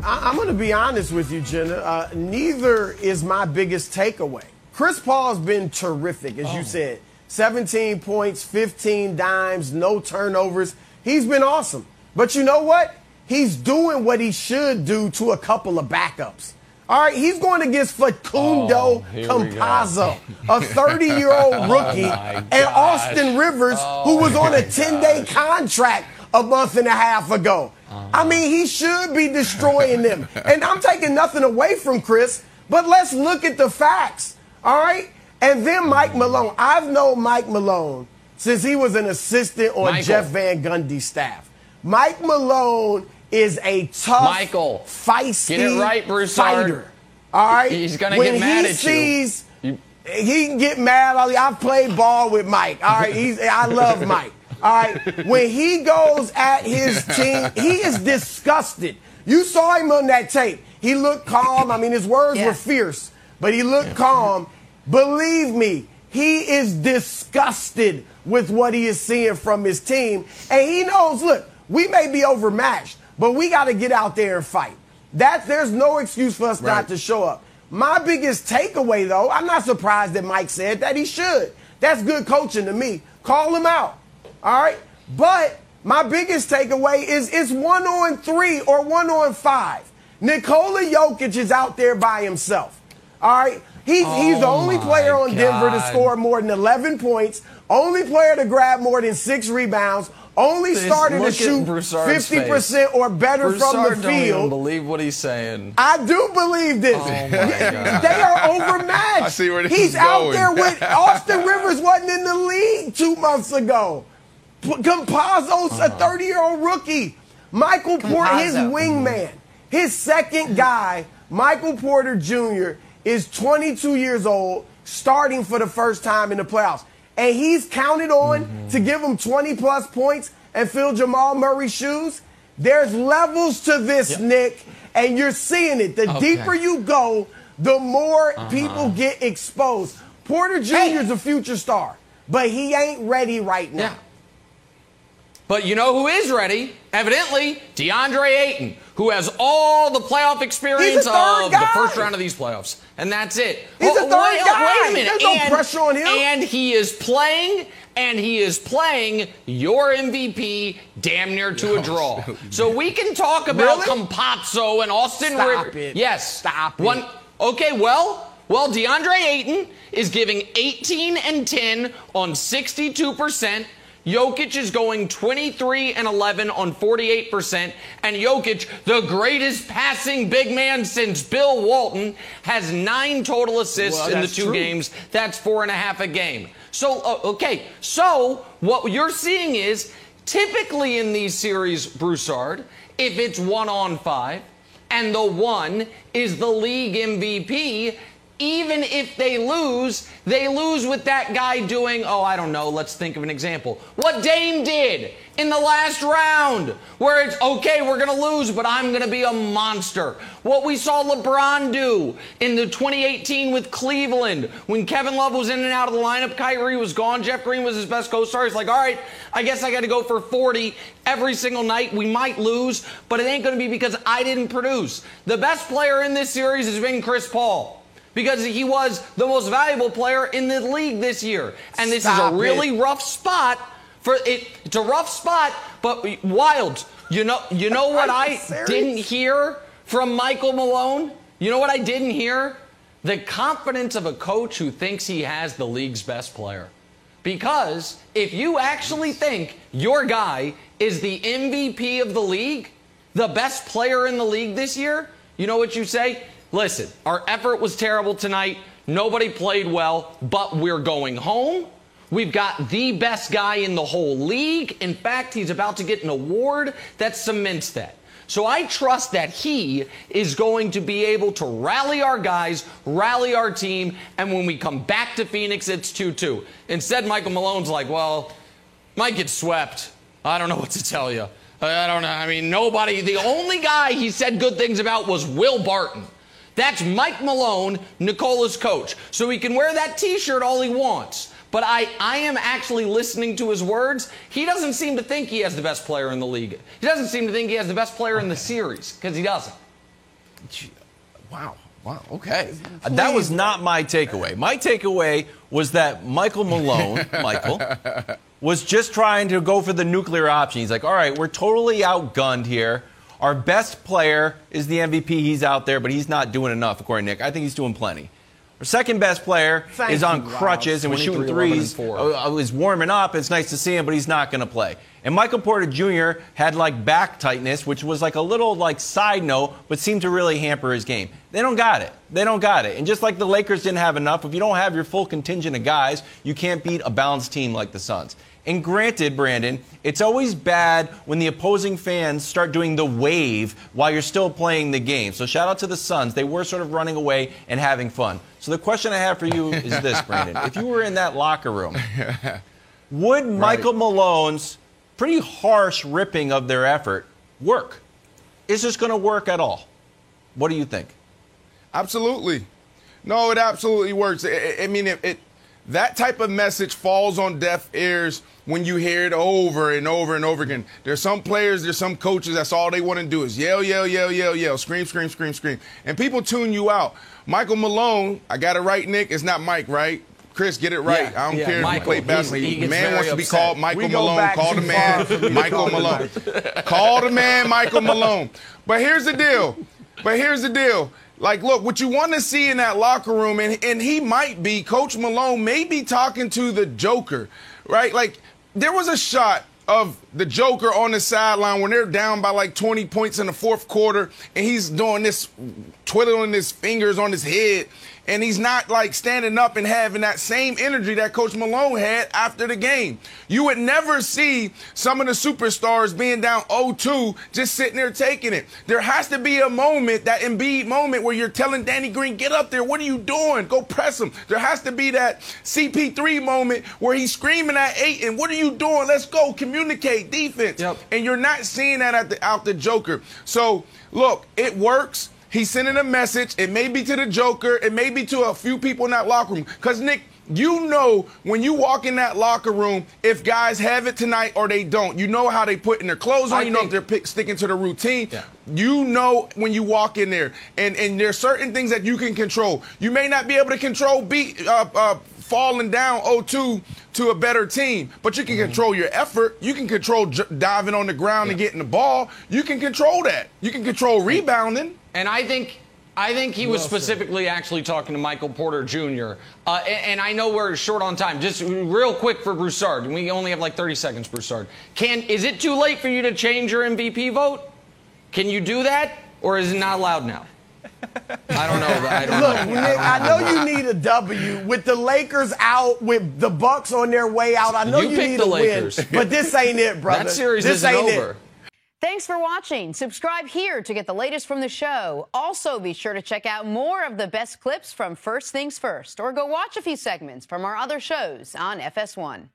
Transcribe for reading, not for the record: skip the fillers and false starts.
I'm going to be honest with you, Jenna. Neither is my biggest takeaway. Chris Paul's been terrific, as you said. 17 points, 15 dimes, no turnovers. He's been awesome. But you know what? He's doing what he should do to a couple of backups. All right, he's going against Facundo Campazzo, a 30-year-old rookie, and Austin Rivers, who was on a 10-day contract a month and a half ago. I mean, he should be destroying them. And I'm taking nothing away from Chris, but let's look at the facts. All right? And then Mike Malone. I've known Mike Malone since he was an assistant on Jeff Van Gundy's staff. Mike Malone is a tough, feisty get it right, fighter. All right? He's going to get mad at you. He can get mad. I've played ball with Mike. All right? I love Mike. All right? When he goes at his team, he is disgusted. You saw him on that tape. He looked calm. I mean, his words were fierce, but he looked calm. Believe me, he is disgusted with what he is seeing from his team. And he knows, look, we may be overmatched, but we got to get out there and fight. There's no excuse for us not to show up. My biggest takeaway, though, I'm not surprised that Mike said that. He should. That's good coaching to me. Call him out. All right? But my biggest takeaway is it's 1-on-3 or 1-on-5. Nikola Jokic is out there by himself. All right? He's the only player on Denver to score more than 11 points, only player to grab more than 6 rebounds, only starter to shoot 50% or better from the field. Don't even believe what he's saying. I do believe this. They are overmatched. I see where this He's is out going. there with Austin Rivers wasn't in the league 2 months ago. Campazzo's a 30-year-old rookie. Michael Porter, his wingman, his second guy, Michael Porter Jr., is 22 years old, starting for the first time in the playoffs. And he's counted on to give him 20-plus points and fill Jamal Murray's shoes. There's levels to this, Nick, and you're seeing it. The deeper you go, the more people get exposed. Porter Jr. is a future star, but he ain't ready right now. Yeah. But you know who is ready? Evidently, DeAndre Ayton, who has all the playoff experience of the first round of these playoffs. And that's it. He's a third guy. Wait a minute. There's no pressure on him. And he is playing, your MVP damn near to a draw. So we can talk about Campazzo and Austin Rivers. Yes. Stop it. Okay, well, DeAndre Ayton is giving 18 and 10 on 62%. Jokic is going 23 and 11 on 48%, and Jokic, the greatest passing big man since Bill Walton, has 9 total assists in the 2 games. That's 4.5 a game. So, so what you're seeing is typically in these series, Broussard, if it's 1-on-5 and the 1 is the league MVP, even if they lose with that guy doing, I don't know, let's think of an example. What Dame did in the last round, where it's, okay, we're going to lose, but I'm going to be a monster. What we saw LeBron do in the 2018 with Cleveland, when Kevin Love was in and out of the lineup, Kyrie was gone, Jeff Green was his best co-star. He's like, all right, I guess I got to go for 40 every single night. We might lose, but it ain't going to be because I didn't produce. The best player in this series has been Chris Paul, because he was the most valuable player in the league this year. And this is a really rough spot for it. It's a rough spot, but wild. You know what I didn't hear from Michael Malone? You know what I didn't hear? The confidence of a coach who thinks he has the league's best player. Because if you actually think your guy is the MVP of the league, the best player in the league this year, you know what you say? Listen, our effort was terrible tonight. Nobody played well, but we're going home. We've got the best guy in the whole league. In fact, he's about to get an award that cements that. So I trust that he is going to be able to rally our guys, rally our team, and when we come back to Phoenix, it's 2-2. Instead, Michael Malone's like, well, might get swept. I don't know what to tell you. I don't know. I mean, nobody, the only guy he said good things about was Will Barton. That's Mike Malone, Nicola's coach. So he can wear that T-shirt all he wants. But I am actually listening to his words. He doesn't seem to think he has the best player in the league. He doesn't seem to think he has the best player in the series, because he doesn't. Wow. Okay. That was not my takeaway. My takeaway was that Michael Malone, was just trying to go for the nuclear option. He's like, all right, we're totally outgunned here. Our best player is the MVP. He's out there, but he's not doing enough, according to Nick. I think he's doing plenty. Our second best player is on crutches and was shooting threes. Was warming up. It's nice to see him, but he's not going to play. And Michael Porter Jr. had like back tightness, which was like a little like side note, but seemed to really hamper his game. They don't got it. And just like the Lakers didn't have enough, if you don't have your full contingent of guys, you can't beat a balanced team like the Suns. And granted, Brandon, it's always bad when the opposing fans start doing the wave while you're still playing the game. So shout out to the Suns. They were sort of running away and having fun. So the question I have for you is this, Brandon. If you were in that locker room, would Michael Malone's pretty harsh ripping of their effort work? Is this going to work at all? What do you think? Absolutely. No, it absolutely works. I mean, that type of message falls on deaf ears when you hear it over and over and over again. There's some players, there's some coaches, that's all they want to do is yell, yell, yell, yell, yell, scream, scream, scream, scream. And people tune you out. Michael Malone, I got it right, Nick. It's not Mike, right? Chris, get it right. I don't care if you play basketball. The man wants to be called Michael Malone. Call the man Michael Malone. Call the man Michael Malone. But here's the deal. Like, look, what you want to see in that locker room, and he might be, Coach Malone may be talking to the Joker, right? Like, there was a shot of the Joker on the sideline when they're down by like 20 points in the fourth quarter, and he's doing this, twiddling his fingers on his head, and he's not like standing up and having that same energy that Coach Malone had after the game. You would never see some of the superstars being down 0-2 just sitting there taking it. There has to be a moment, that Embiid moment, where you're telling Danny Green, get up there, what are you doing? Go press him. There has to be that CP3 moment where he's screaming at Ayton, what are you doing? Let's go, communicate, defense. Yep. And you're not seeing that out the Joker. So, look, it works. He's sending a message. It may be to the Joker. It may be to a few people in that locker room. Because, Nick, you know when you walk in that locker room if guys have it tonight or they don't. You know how they putting their clothes on. You know if they're sticking to the routine. Yeah. You know when you walk in there. And there's certain things that you can control. You may not be able to control falling down 0-2 to a better team, but you can control your effort. You can control diving on the ground and getting the ball. You can control that. You can control rebounding. And I think he was specifically actually talking to Michael Porter Jr. And I know we're short on time. Just real quick for Broussard. We only have like 30 seconds, Broussard. Is it too late for you to change your MVP vote? Can you do that? Or is it not allowed now? I don't know. Look, Nick, I know you need a W. With the Lakers out, with the Bucks on their way out, I know you need a win. But this ain't it, brother. That series isn't over. Thanks for watching. Subscribe here to get the latest from the show. Also, be sure to check out more of the best clips from First Things First, or go watch a few segments from our other shows on FS1.